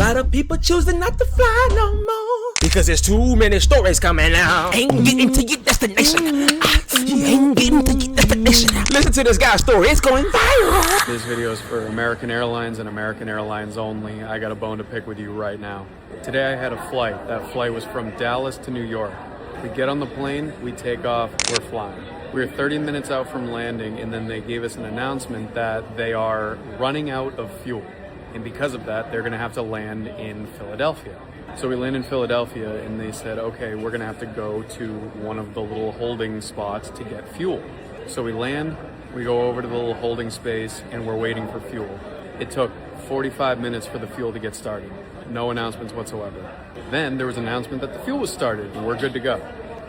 lot of people choosing not to fly no more because there's too many stories coming out. Ain't getting to your destination. You ain't getting to your destination. Listen to this guy's story. It's going viral. This video is for American Airlines and American Airlines only. I got a bone to pick with you right now. Today I had a flight. That flight was from Dallas to New York. We get on the plane, we take off, we're flying. We were 30 minutes out from landing, and then they gave us an announcement that they are running out of fuel. And because of that, they're gonna have to land in Philadelphia. So we land in Philadelphia, and they said, okay, we're gonna have to go to one of the little holding spots to get fuel. So we land, we go over to the little holding space, and we're waiting for fuel. It took 45 minutes for the fuel to get started. No announcements whatsoever. Then there was an announcement that the fuel was started, and we're good to go.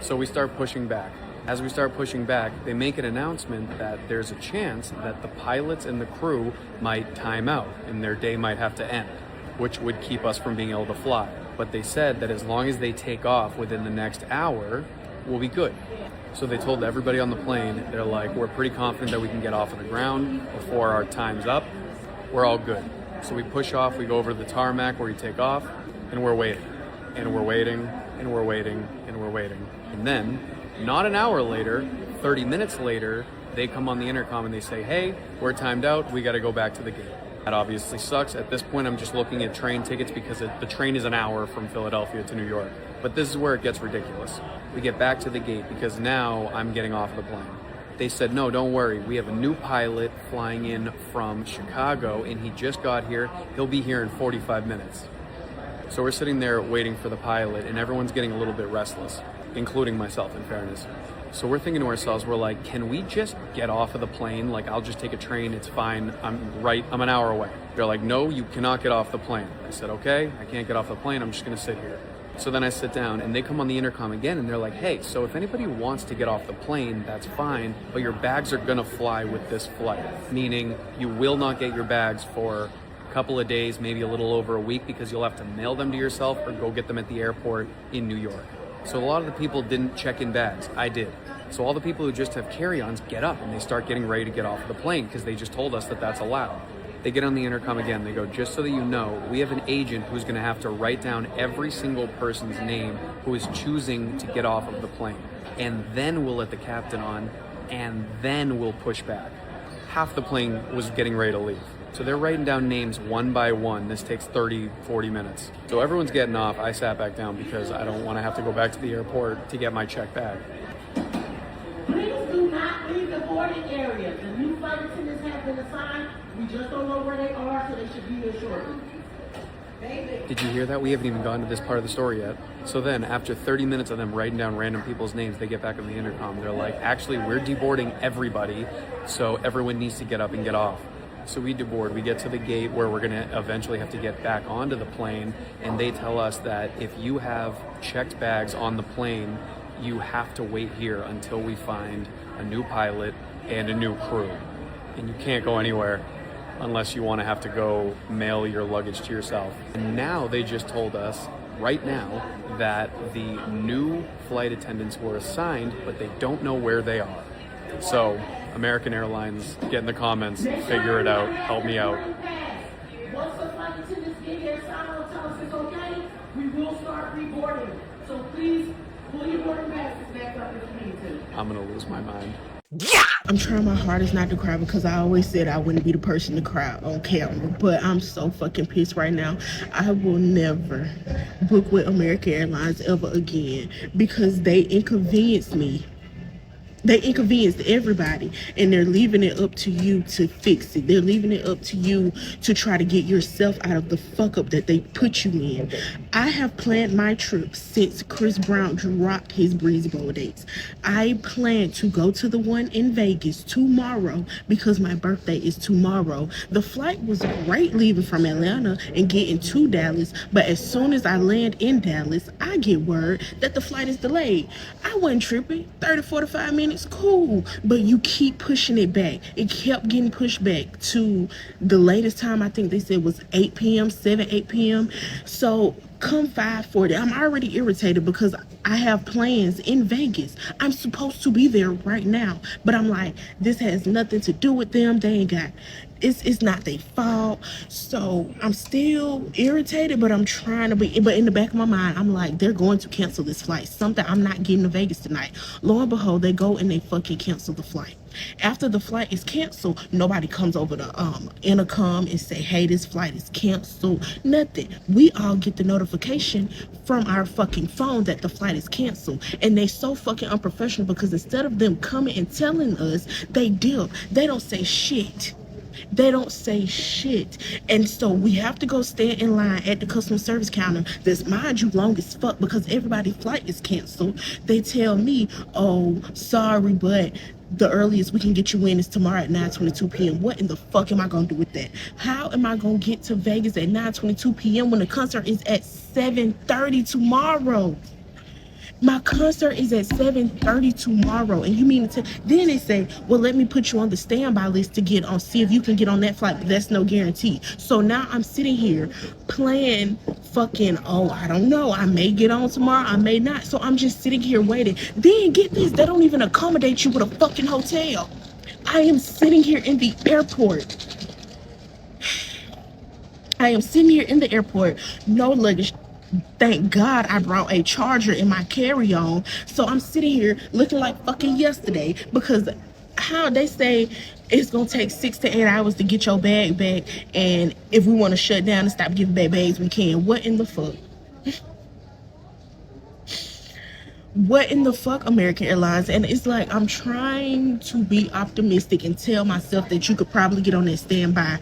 So we start pushing back. As we start pushing back, they make an announcement that there's a chance that the pilots and the crew might time out and their day might have to end, which would keep us from being able to fly. But they said that as long as they take off within the next hour, we'll be good. So they told everybody on the plane, they're like, we're pretty confident that we can get off of the ground before our time's up. We're all good. So we push off, we go over to the tarmac where you take off, and we're waiting. And we're waiting, and we're waiting, and we're waiting. And then, not an hour later, 30 minutes later, they come on the intercom and they say, hey, we're timed out, we gotta go back to the gate. That obviously sucks. At this point, I'm just looking at train tickets because the train is an hour from Philadelphia to New York. But this is where it gets ridiculous. We get back to the gate because now I'm getting off the plane. They said, no, don't worry. We have a new pilot flying in from Chicago, and he just got here. He'll be here in 45 minutes. So we're sitting there waiting for the pilot, and everyone's getting a little bit restless, including myself, in fairness. So we're thinking to ourselves, we're like, can we just get off of the plane? Like, I'll just take a train, it's fine, I'm an hour away. They're like, no, you cannot get off the plane. I said, okay, I can't get off the plane, I'm just gonna sit here. So then I sit down, and they come on the intercom again, and they're like, hey, so if anybody wants to get off the plane, that's fine, but your bags are gonna fly with this flight. Meaning, you will not get your bags for a couple of days, maybe a little over a week, because you'll have to mail them to yourself or go get them at the airport in New York. So a lot of the people didn't check in bags. I did. So all the people who just have carry-ons get up and they start getting ready to get off the plane because they just told us that that's allowed. They get on the intercom again. They go, just so that you know, we have an agent who's going to have to write down every single person's name who is choosing to get off of the plane. And then we'll let the captain on, and then we'll push back. Half the plane was getting ready to leave. So they're writing down names one by one. This takes 30, 40 minutes. So everyone's getting off. I sat back down because I don't want to have to go back to the airport to get my check bag. Please do not leave the boarding area. The new flight attendants have been assigned. We just don't know where they are, so they should be here shortly. Did you hear that? We haven't even gotten to this part of the story yet. So then, after 30 minutes of them writing down random people's names, they get back on the intercom. They're like, actually, we're deboarding everybody, so everyone needs to get up and get off. So we deboard, we get to the gate where we're gonna eventually have to get back onto the plane, and they tell us that if you have checked bags on the plane, you have to wait here until we find a new pilot and a new crew. And you can't go anywhere unless you wanna have to go mail your luggage to yourself. And now they just told us, right now, that the new flight attendants were assigned, but they don't know where they are. So, American Airlines, get in the comments, figure it out, help me out. Once the flight attendants get here, sign and tell us it's okay, we will start reboarding. So please, pull your boarding passes back up if you need to. I'm gonna lose my mind. Yeah! I'm trying my hardest not to cry because I always said I wouldn't be the person to cry on camera, but I'm so fucking pissed right now. I will never book with American Airlines ever again because they inconvenienced me. They inconvenienced everybody, and they're leaving it up to you to fix it. They're leaving it up to you to try to get yourself out of the fuck up that they put you in. I have planned my trip since Chris Brown dropped his Breezy Bowl dates. I plan to go to the one in Vegas tomorrow because my birthday is tomorrow. The flight was great leaving from Atlanta and getting to Dallas, but as soon as I land in Dallas, I get word that the flight is delayed. I wasn't tripping. 30, 45 minutes. Cool, but you keep pushing it back. It kept getting pushed back to the latest time I think they said was 8 p.m., 8 p.m. So come 5:40, I'm already irritated because I have plans in Vegas. I'm supposed to be there right now, but I'm like, this has nothing to do with them. They ain't got it's not their fault. So I'm still irritated, but I'm trying to be. But in the back of my mind, I'm like, they're going to cancel this flight. Something, I'm not getting to Vegas tonight. Lo and behold, they go and they fucking cancel the flight. After the flight is canceled, nobody comes over the intercom and say, hey, this flight is canceled. Nothing. We all get the notification from our fucking phone that the flight is canceled. And they so fucking unprofessional because instead of them coming and telling us, they dip. They don't say shit. They don't say shit. And so we have to go stand in line at the customer service counter that's, mind you, long as fuck because everybody's flight is canceled. They tell me, oh, sorry, but the earliest we can get you in is tomorrow at 9:22 p.m. What in the fuck am I gonna do with that? How am I gonna get to Vegas at 9:22 p.m. when the concert is at 7:30 tomorrow? My concert is at 7:30 tomorrow, and you mean to then they say, well, let me put you on the standby list to get on, see if you can get on that flight, but that's no guarantee. So now I'm sitting here playing fucking, oh, I don't know, I may get on tomorrow, I may not. So I'm just sitting here waiting. Then get this, they don't even accommodate you with a fucking hotel. I am sitting here in the airport. I am sitting here in the airport, no luggage. Thank God I brought a charger in my carry-on. So I'm sitting here looking like fucking yesterday because how they say it's gonna take 6 to 8 hours to get your bag back, and if we want to shut down and stop giving back bags, we can. What in the fuck? What in the fuck, American Airlines? And it's like, I'm trying to be optimistic and tell myself that you could probably get on that standby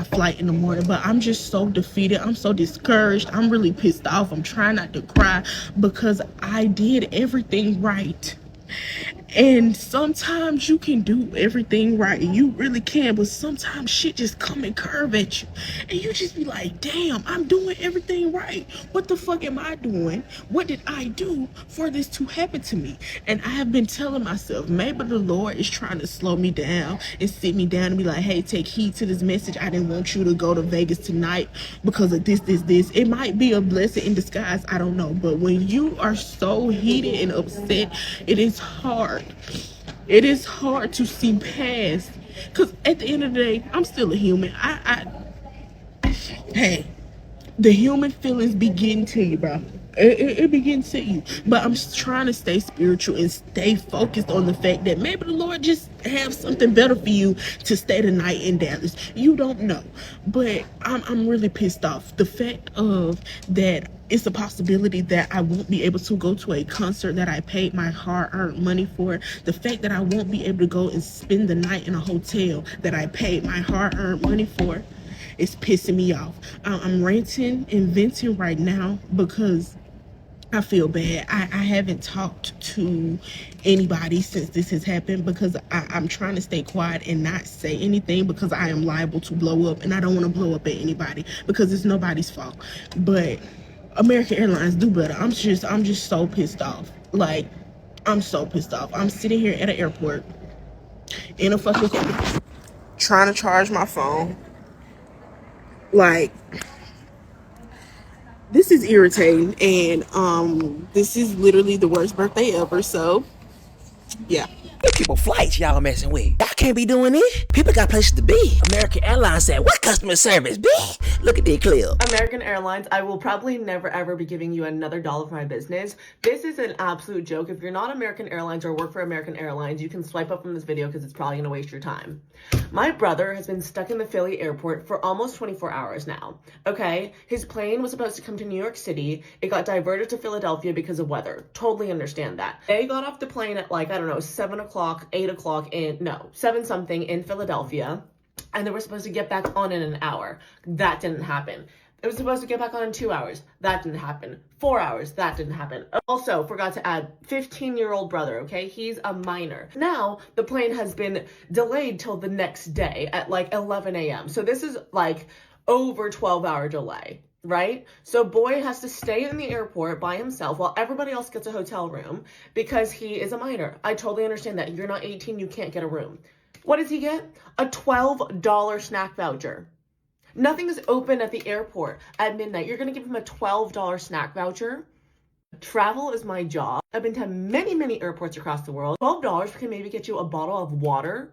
flight in the morning, but I'm just so defeated. I'm so discouraged. I'm really pissed off. I'm trying not to cry because I did everything right. And sometimes you can do everything right, you really can, but sometimes shit just come and curve at you, and you just be like, damn, I'm doing everything right. What the fuck am I doing? What did I do for this to happen to me? And I have been telling myself, maybe the Lord is trying to slow me down and sit me down and be like, hey, take heed to this message. I didn't want you to go to Vegas tonight because of this. It might be a blessing in disguise, I don't know, but when you are so heated and upset, it is hard. It is hard to see past, because at the end of the day, I'm still a human. Hey, the human feelings be getting to you, bro. It begins to you. But I'm just trying to stay spiritual and stay focused on the fact that maybe the Lord just have something better for you to stay the night in Dallas. You don't know. But I'm really pissed off. The fact of that it's a possibility that I won't be able to go to a concert that I paid my hard-earned money for. The fact that I won't be able to go and spend the night in a hotel that I paid my hard-earned money for is pissing me off. I'm ranting and venting right now because I feel bad. I haven't talked to anybody since this has happened because I'm trying to stay quiet and not say anything because I am liable to blow up, and I don't want to blow up at anybody because it's nobody's fault. But American Airlines, do better. I'm just so pissed off. Like, I'm so pissed off. I'm sitting here at an airport in a fucking car trying to charge my phone. Like, this is irritating, and this is literally the worst birthday ever, so yeah. People flights y'all messing with. Y'all can't be doing this. People got places to be. American Airlines said, what customer service, bitch? Look at that clip. American Airlines, I will probably never ever be giving you another dollar for my business. This is an absolute joke. If you're not American Airlines or work for American Airlines, you can swipe up from this video because it's probably going to waste your time. My brother has been stuck in the Philly airport for almost 24 hours now. Okay? His plane was supposed to come to New York City. It got diverted to Philadelphia because of weather. Totally understand that. They got off the plane at, like, I don't know, 7 o'clock, 8 o'clock 7 something in Philadelphia, and they were supposed to get back on in an hour. That didn't happen. It was supposed to get back on in 2 hours. That didn't happen. 4 hours. That didn't happen. Also, forgot to add 15-year-old brother, okay? He's a minor. Now, the plane has been delayed till the next day at like 11 a.m. So this is like over 12-hour delay, right? So boy has to stay in the airport by himself while everybody else gets a hotel room because he is a minor. I totally understand that. You're not 18, you can't get a room. What does he get? A $12 snack voucher. Nothing is open at the airport at midnight. You're going to give him a $12 snack voucher? Travel is my job. I've been to many, many airports across the world. $12 can maybe get you a bottle of water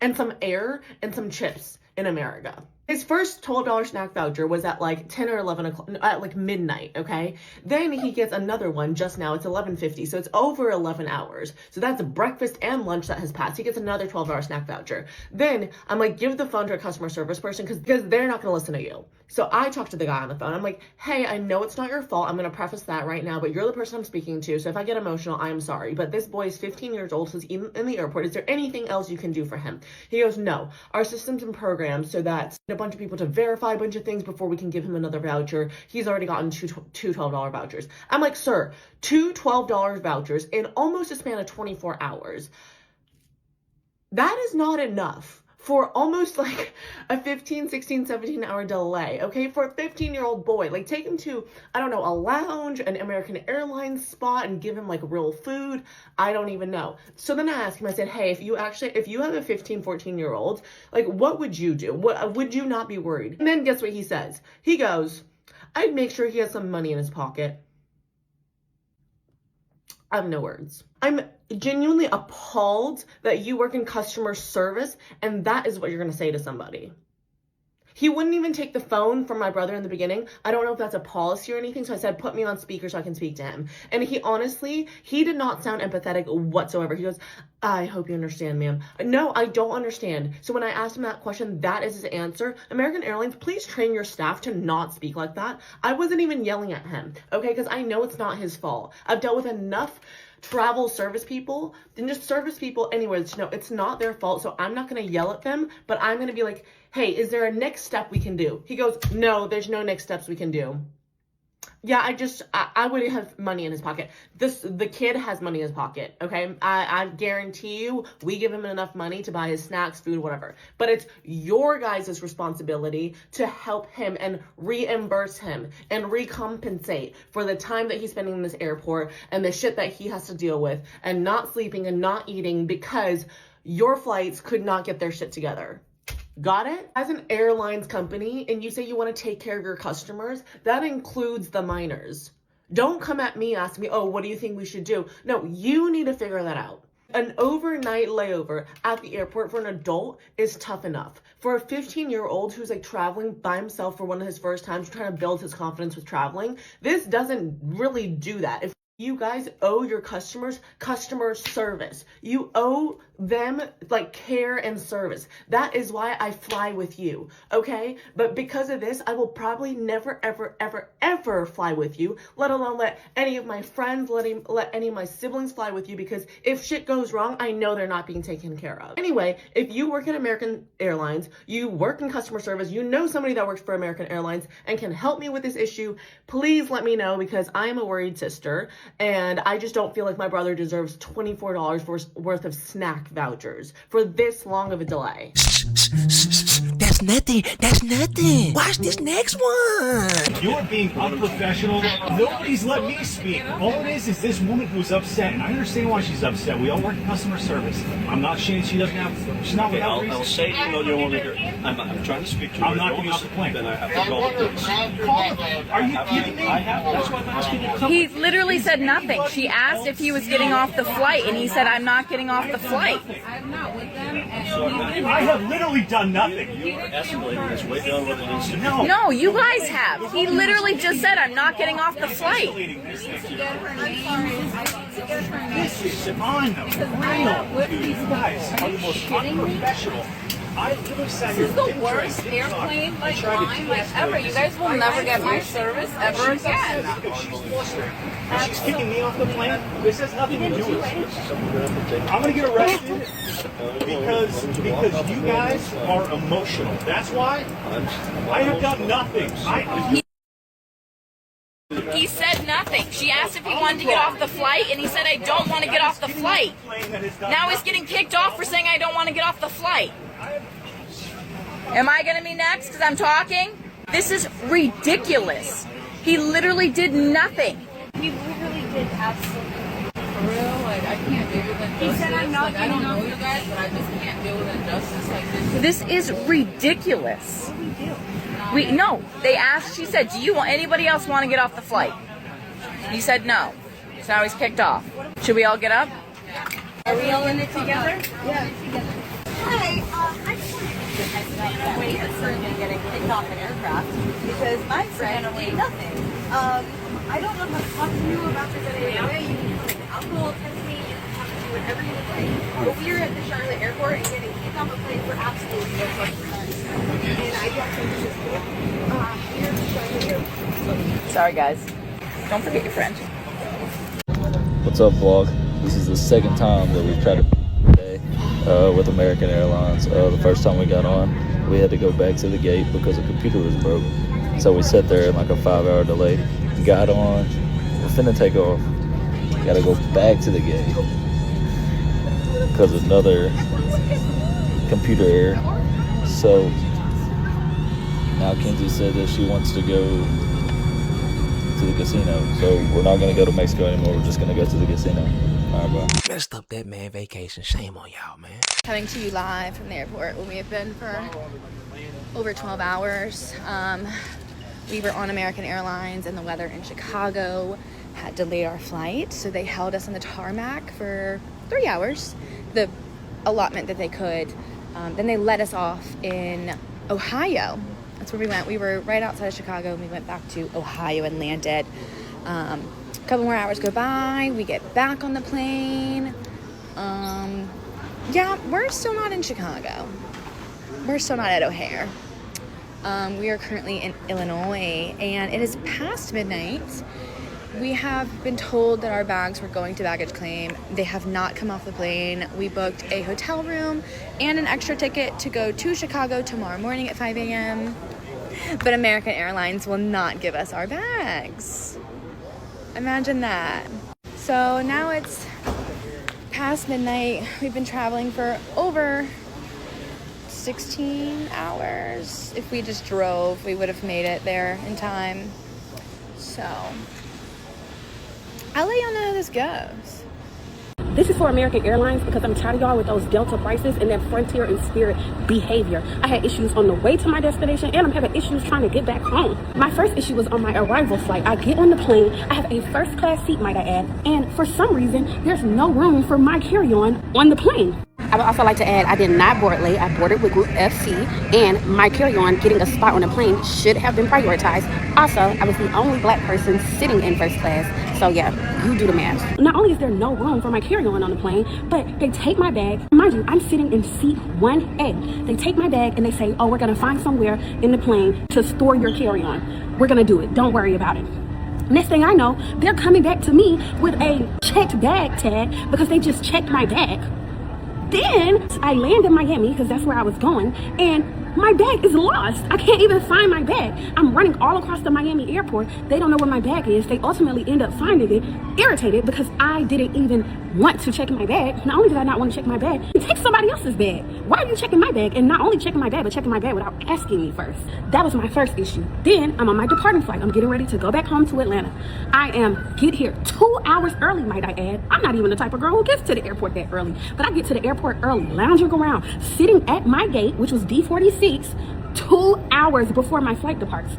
and some air and some chips in America. His first $12 snack voucher was at like 10 or 11 o'clock, at like midnight, okay? Then he gets another one just now. It's 11:50, so it's over 11 hours. So that's breakfast and lunch that has passed. He gets another $12 snack voucher. Then I'm like, give the phone to a customer service person because they're not going to listen to you. So I talked to the guy on the phone. I'm like, hey, I know it's not your fault. I'm going to preface that right now, but you're the person I'm speaking to. So if I get emotional, I'm sorry. But this boy is 15 years old, so he's in the airport. Is there anything else you can do for him? He goes, no. Our system's been programmed so that a bunch of people to verify a bunch of things before we can give him another voucher. He's already gotten two $12 vouchers. I'm like, sir, two $12 vouchers in almost a span of 24 hours. That is not enough for almost like a 15, 16, 17 hour delay, okay? For a 15-year-old boy, like take him to, I don't know, a lounge, an American Airlines spot and give him like real food. I don't even know. So then I asked him, I said, hey, if you have a 15, 14-year-old, like what would you do? What would you not be worried? And then guess what he says? He goes, I'd make sure he has some money in his pocket. I have no words. I'm genuinely appalled that you work in customer service and that is what you're going to say to somebody. He wouldn't even take the phone from my brother in the beginning. I don't know if that's a policy or anything, so I said, put me on speaker so I can speak to him. And he honestly, he did not sound empathetic whatsoever. He goes, I hope you understand, ma'am. No, I don't understand. So when I asked him that question, that is his answer. American Airlines, please train your staff to not speak like that. I wasn't even yelling at him, okay? Because I know it's not his fault. I've dealt with enough travel service people and just service people anywhere to know it's not their fault. So I'm not going to yell at them, but I'm going to be like, hey, is there a next step we can do? He goes, no, there's no next steps we can do. Yeah, I would have money in his pocket. The kid has money in his pocket, okay? I guarantee you, we give him enough money to buy his snacks, food, whatever. But it's your guys' responsibility to help him and reimburse him and recompensate for the time that he's spending in this airport and the shit that he has to deal with and not sleeping and not eating because your flights could not get their shit together. Got it? As an airlines company, and you say you want to take care of your customers, that includes the minors. Don't come at me asking me, oh, what do you think we should do? No, you need to figure that out. An overnight layover at the airport for an adult is tough enough. For a 15-year-old who's like traveling by himself for one of his first times, trying to build his confidence with traveling, this doesn't really do that. If you guys owe your customers customer service. You owe them like care and service. That is why I fly with you, okay? But because of this, I will probably never, ever, ever, ever fly with you, let alone let any of my friends, let any of my siblings fly with you, because if shit goes wrong, I know they're not being taken care of. Anyway, if you work at American Airlines, you work in customer service, you know somebody that works for American Airlines and can help me with this issue, please let me know, because I am a worried sister. And I just don't feel like my brother deserves $24 worth of snack vouchers for this long of a delay. That's nothing. That's nothing. Watch this next one. You're being unprofessional. Nobody's let me speak. All it is this woman who's upset, and I understand why she's upset. We all work in customer service. I'm not saying she doesn't have. She's not without reason. I'll say you know you're over here. I'm trying to speak to you. I'm not getting off the plane. Then I have to call the police. Are you kidding me? I have. That's why I'm asking you to come. He literally said nothing. She asked if he was getting off the flight, and he said, I'm not getting off the flight. I'm not with them. I have literally done nothing. You are escalating this way beyond what it needs to be. No, you guys have. He literally just said, I'm not getting off the flight. This To get her name. is unreal. You guys are the most unprofessional. I literally sat here. This is the worst airplane line ever. You guys will never get my service ever again. Because she's flustered. And she's kicking me off the plane. This has nothing to do with it. I'm gonna get arrested because you guys are emotional. That's why I have done nothing. He said nothing. She asked if he wanted to get off the flight, and he said, I don't want to get off the flight. Now he's getting kicked off for saying I don't want to get off the flight. Am I going to be next because I'm talking? This is ridiculous. He literally did nothing. He literally did absolutely. For real, like I can't deal with injustice. He said I'm not I don't know you guys, but I just can't deal with injustice like this. This is ridiculous. No, they asked, she said, do you want anybody else want to get off the flight? He said no. So now he's kicked off. Should we all get up? Are we all in it together? Yeah, together. Hi, I just wanted to wait for getting kicked off an aircraft because my friend did nothing. I don't know how to talk to you about this in any way. You can come and alcohol test me, you can come and do whatever you would like. But we are at the Charlotte airport and getting kicked off a plane for absolutely no fucking reason. And I don't think this is cool. Here to show you. Sorry, guys. Don't forget your friend. What's up, vlog? This is the second time that we've tried to today with American Airlines. The first time we got on, we had to go back to the gate because the computer was broke. So we sat there in like a 5-hour delay. Got on, we're finna take off. Gotta go back to the gate because another computer error. So now Kenzie said that she wants to go to the casino. So we're not gonna go to Mexico anymore. We're just gonna go to the casino. All right, bye. Messed up that man vacation. Shame on y'all, man. Coming to you live from the airport where we have been for over 12 hours. We were on American Airlines and the weather in Chicago had delayed our flight, so they held us on the tarmac for 3 hours, the allotment that they could. Then they let us off in Ohio. That's where we went. We were right outside of Chicago and we went back to Ohio and landed. A couple more hours go by, we get back on the plane. Yeah, we're still not in Chicago. We're still not at O'Hare. We are currently in Illinois and it is past midnight. We have been told that our bags were going to baggage claim. They have not come off the plane. We booked a hotel room and an extra ticket to go to Chicago tomorrow morning at 5 a.m. But American Airlines will not give us our bags. Imagine that. So now it's past midnight. We've been traveling for over 16 hours. If we just drove, we would have made it there in time. So I'll let y'all know how this goes. This is for American Airlines because I'm tired of y'all with those Delta prices and that Frontier and Spirit behavior. I had issues on the way to my destination and I'm having issues trying to get back home. My first issue was on my arrival flight. I get on the plane, I have a first class seat, might I add, and for some reason, there's no room for my carry-on the plane. I would also like to add, I did not board late. I boarded with Group FC, and my carry-on getting a spot on the plane should have been prioritized. Also, I was the only black person sitting in first class. So yeah, you do the math. Not only is there no room for my carry-on on the plane, but they take my bag. Mind you, I'm sitting in seat 1A. They take my bag and they say, oh, we're gonna find somewhere in the plane to store your carry-on. We're gonna do it, don't worry about it. Next thing I know, they're coming back to me with a checked bag tag because they just checked my bag. Then I land in Miami because that's where I was going, and my bag is lost. I can't even find my bag. I'm running all across the Miami airport. They don't know where my bag is. They ultimately end up finding it, irritated because I didn't even want to check my bag. Not only did I not want to check my bag, take somebody else's bag. Why are you checking my bag? And not only checking my bag, but checking my bag without asking me first. That was my first issue. Then I'm on my departing flight. I'm getting ready to go back home to Atlanta. Get here 2 hours early, might I add. I'm not even the type of girl who gets to the airport that early, but I get to the airport early, lounging around, sitting at my gate, which was D46, 2 hours before my flight departs.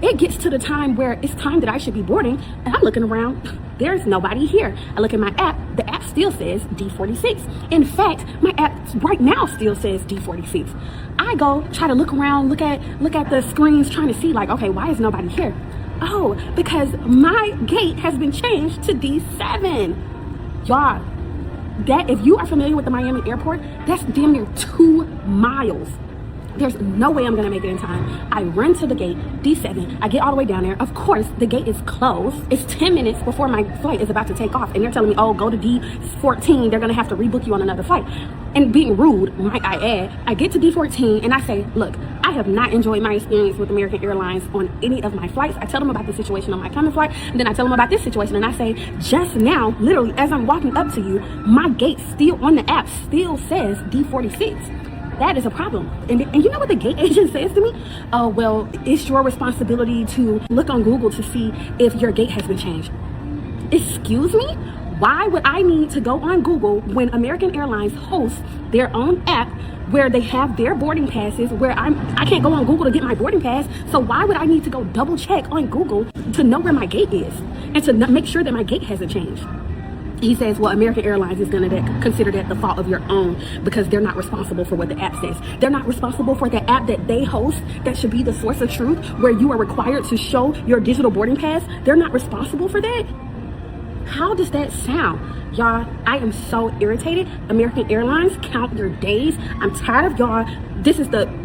It gets to the time where it's time that I should be boarding, and I'm looking around. There's nobody here. I look at my app. The app still says D46. In fact, my app right now still says D46. I go try to look around, look at the screens, trying to see like, okay, why is nobody here? Oh, because my gate has been changed to D7. Y'all, that if you are familiar with the Miami airport, that's damn near 2 miles. There's no way I'm gonna make it in time. I run to the gate, D7. I get all the way down there. Of course, the gate is closed. It's 10 minutes before my flight is about to take off, and they're telling me, oh, go to D14. They're gonna have to rebook you on another flight. And being rude, might I add, I get to D14 and I say, look, I have not enjoyed my experience with American Airlines on any of my flights. I tell them about the situation on my coming flight, and then I tell them about this situation, and I say, just now, literally, as I'm walking up to you, my gate still on the app still says D46. That is a problem. And you know what the gate agent says to me? Oh, well, it's your responsibility to look on Google to see if your gate has been changed. Excuse me? Why would I need to go on Google when American Airlines hosts their own app where they have their boarding passes, where I can't go on Google to get my boarding pass? So why would I need to go double check on Google to know where my gate is and to make sure that my gate hasn't changed? he says, well, American Airlines is going to consider that the fault of your own because they're not responsible for what the app says. They're not responsible for the app that they host that should be the source of truth, where you are required to show your digital boarding pass. They're not responsible for that. How does that sound? Y'all, I am so irritated. American Airlines, count your days. I'm tired of y'all.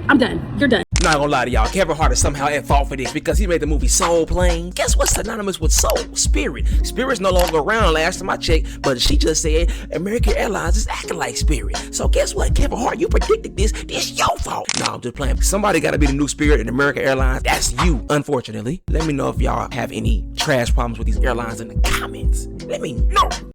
I'm done. You're done. Not gonna lie to y'all, Kevin Hart is somehow at fault for this because he made the movie Soul Plane. Guess what's synonymous with soul? Spirit. Spirit's no longer around last time I checked, but she just said American Airlines is acting like Spirit. So guess what, Kevin Hart, you predicted this. This your fault. No, I'm just playing. Somebody gotta be the new Spirit in American Airlines. That's you, unfortunately. Let me know if y'all have any trash problems with these airlines in the comments. Let me know.